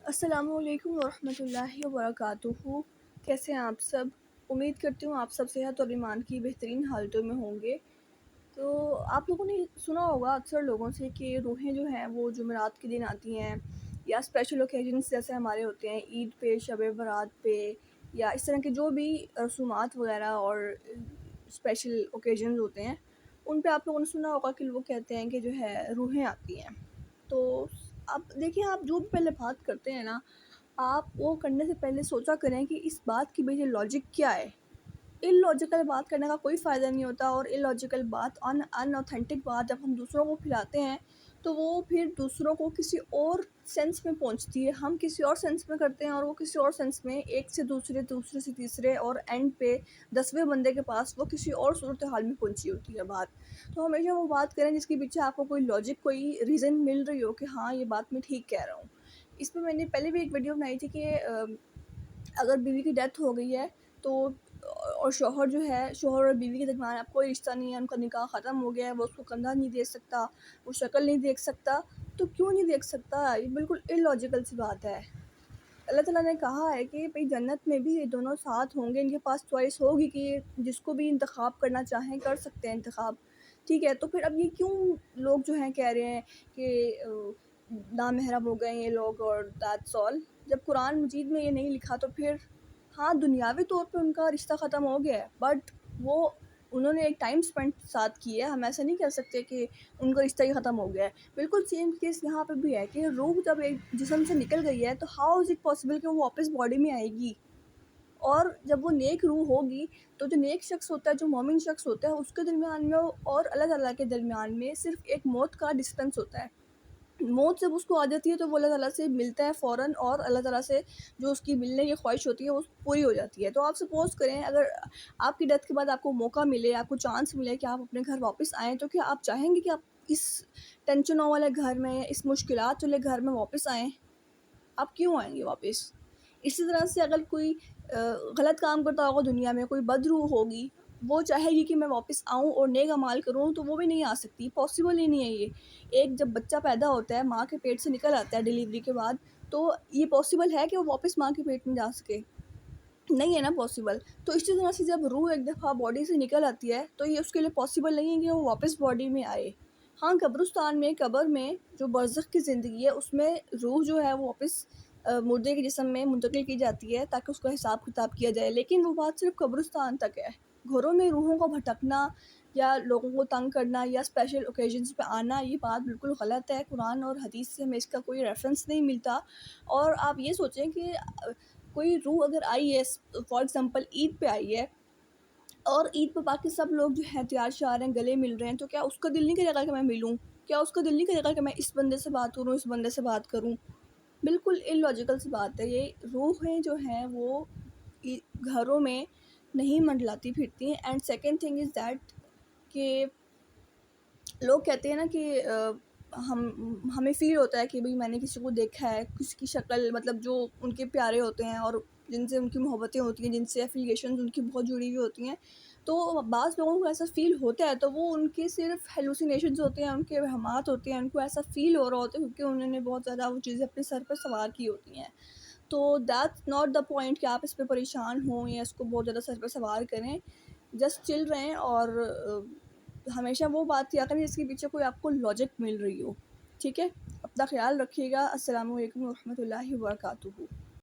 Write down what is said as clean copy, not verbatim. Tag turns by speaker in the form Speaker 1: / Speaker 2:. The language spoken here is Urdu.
Speaker 1: السلام علیکم ورحمۃ اللہ وبرکاتہ۔ کیسے ہیں آپ سب؟ امید کرتی ہوں آپ سب صحت اور ایمان کی بہترین حالتوں میں ہوں گے۔ تو آپ لوگوں نے سنا ہوگا اکثر لوگوں سے کہ روحیں جو ہیں وہ جمعرات کے دن آتی ہیں، یا اسپیشل اوکیجنس جیسے ہمارے ہوتے ہیں عید پہ، شب برات پہ، یا اس طرح کے جو بھی رسومات وغیرہ اور اسپیشل اوکیجنز ہوتے ہیں ان پہ آپ لوگوں نے سنا ہوگا کہ لوگ کہتے ہیں کہ جو ہے روحیں آتی ہیں۔ تو آپ دیکھیں، آپ جو بھی پہلے بات کرتے ہیں نا، آپ وہ کرنے سے پہلے سوچا کریں کہ اس بات کی پیچھے لاجک کیا ہے۔ ان لاجیکل بات کرنے کا کوئی فائدہ نہیں ہوتا، اور ان لاجیکل بات ان اوتھینٹک بات جب ہم دوسروں کو پھیلاتے ہیں تو وہ پھر دوسروں کو کسی اور سینس میں پہنچتی ہے، ہم کسی اور سینس میں کرتے ہیں اور وہ کسی اور سینس میں، ایک سے دوسرے، دوسرے سے تیسرے، اور اینڈ پہ 10ویں بندے کے پاس وہ کسی اور صورتحال میں پہنچی ہوتی ہے بات۔ تو ہمیشہ وہ بات کریں جس کے پیچھے آپ کو کوئی لاجک، کوئی ریزن مل رہی ہو کہ ہاں یہ بات میں ٹھیک کہہ رہا ہوں۔ اس پہ میں نے پہلے بھی ایک ویڈیو بنائی تھی کہ اگر بیوی کی ڈیتھ ہو گئی ہے تو، اور شوہر جو ہے، شوہر اور بیوی کے درمیان اب کوئی رشتہ نہیں ہے، ان کا نکاح ختم ہو گیا ہے، وہ اس کو کندھا نہیں دے سکتا، وہ شکل نہیں دیکھ سکتا، تو کیوں نہیں دیکھ سکتا؟ یہ بالکل ان لاجیکل سی بات ہے۔ اللہ تعالیٰ نے کہا ہے کہ بھئی جنت میں بھی یہ دونوں ساتھ ہوں گے، ان کے پاس چوائس ہوگی کہ جس کو بھی انتخاب کرنا چاہیں کر سکتے ہیں انتخاب، ٹھیک ہے؟ تو پھر اب یہ کیوں لوگ جو ہیں کہہ رہے ہیں کہ نامحرم ہو گئے یہ لوگ اور دیٹس آل، جب قرآن مجید میں یہ نہیں لکھا؟ تو پھر ہاں دنیاوی طور پہ ان کا رشتہ ختم ہو گیا ہے، بٹ وہ انہوں نے ایک ٹائم سپینڈ ساتھ کی ہے، ہم ایسا نہیں کہہ سکتے کہ ان کا رشتہ ہی ختم ہو گیا ہے۔ بالکل سیم کیس یہاں پہ بھی ہے کہ روح جب ایک جسم سے نکل گئی ہے تو ہاؤ از اٹ پاسبل کہ وہ واپس باڈی میں آئے گی؟ اور جب وہ نیک روح ہوگی تو جو نیک شخص ہوتا ہے، جو مومن شخص ہوتا ہے، اس کے درمیان میں اور اللہ تعالیٰ کے درمیان میں صرف ایک موت کا ڈسٹینس ہوتا ہے۔ موت جب اس کو آ جاتی ہے تو وہ اللہ تعالیٰ سے ملتا ہے فوراً، اور اللہ تعالیٰ سے جو اس کی ملنے کی خواہش ہوتی ہے وہ پوری ہو جاتی ہے۔ تو آپ سپوز کریں اگر آپ کی ڈیتھ کے بعد آپ کو موقع ملے، آپ کو چانس ملے کہ آپ اپنے گھر واپس آئیں، تو کیا آپ چاہیں گے کہ آپ اس ٹینشنوں والے گھر میں، اس مشکلات والے گھر میں واپس آئیں؟ آپ کیوں آئیں گے واپس؟ اسی طرح سے اگر کوئی غلط کام کرتا ہوگا دنیا میں، کوئی بد روح ہوگی، وہ چاہے گی کہ میں واپس آؤں اور نیک اعمال کروں، تو وہ بھی نہیں آ سکتی، پاسبل ہی نہیں ہے یہ۔ ایک جب بچہ پیدا ہوتا ہے، ماں کے پیٹ سے نکل آتا ہے ڈیلیوری کے بعد، تو یہ پاسبل ہے کہ وہ واپس ماں کے پیٹ میں جا سکے؟ نہیں ہے نا پاسبل۔ تو اسی طرح سے جب روح ایک دفعہ باڈی سے نکل آتی ہے تو یہ اس کے لیے پاسبل نہیں ہے کہ وہ واپس باڈی میں آئے۔ ہاں قبرستان میں، قبر میں جو برزخ کی زندگی ہے، اس میں روح جو ہے وہ واپس مردے کے جسم میں منتقل کی جاتی ہے تاکہ اس کا حساب کتاب کیا جائے، لیکن وہ بات صرف قبرستان تک ہے۔ گھروں میں روحوں کو بھٹکنا یا لوگوں کو تنگ کرنا یا اسپیشل اوکیجنز پہ آنا، یہ بات بالکل غلط ہے۔ قرآن اور حدیث سے ہمیں اس کا کوئی ریفرنس نہیں ملتا۔ اور آپ یہ سوچیں کہ کوئی روح اگر آئی ہے، فار ایگزامپل عید پہ آئی ہے، اور عید پہ باقی سب لوگ جو ہیں تیار شیار ہیں، گلے مل رہے ہیں، تو کیا اس کا دل نہیں کرے گا کہ میں ملوں؟ کیا اس کا دل نہیں کرے گا کہ میں اس بندے سے بات کروں، اس بندے سے بات کروں؟ بالکل ان لاجیکل سی بات ہے۔ یہ روحیں جو ہیں وہ گھروں میں نہیں منڈلاتی پھرتی ہیں۔ And second thing is that کہ لوگ کہتے ہیں نا کہ ہمیں فیل ہوتا ہے کہ بھئی میں نے کسی کو دیکھا ہے، کسی کی شکل، مطلب جو ان کے پیارے ہوتے ہیں اور جن سے ان کی محبتیں ہوتی ہیں، جن سے ایفیلیشنز ان کی بہت جڑی ہوئی ہوتی ہیں، تو بعض لوگوں کو ایسا فیل ہوتا ہے، تو وہ ان کے صرف ہیلوسینیشنز ہوتے ہیں، ان کے وہمات ہوتے ہیں، ان کو ایسا فیل ہو رہا ہوتا ہے کیونکہ انہوں نے بہت زیادہ وہ چیزیں اپنے سر پر سوار کی ہوتی ہیں۔ تو دیٹس ناٹ دا پوائنٹ کہ آپ اس پہ پریشان ہوں یا اس کو بہت زیادہ سر پہ سوار کریں، جسٹ چل رہیں، اور ہمیشہ وہ بات کیا کریں جس کے پیچھے کوئی آپ کو لاجک مل رہی ہو، ٹھیک ہے؟ اپنا خیال رکھیے گا۔ السلام علیکم ورحمۃ اللہ وبرکاتہ۔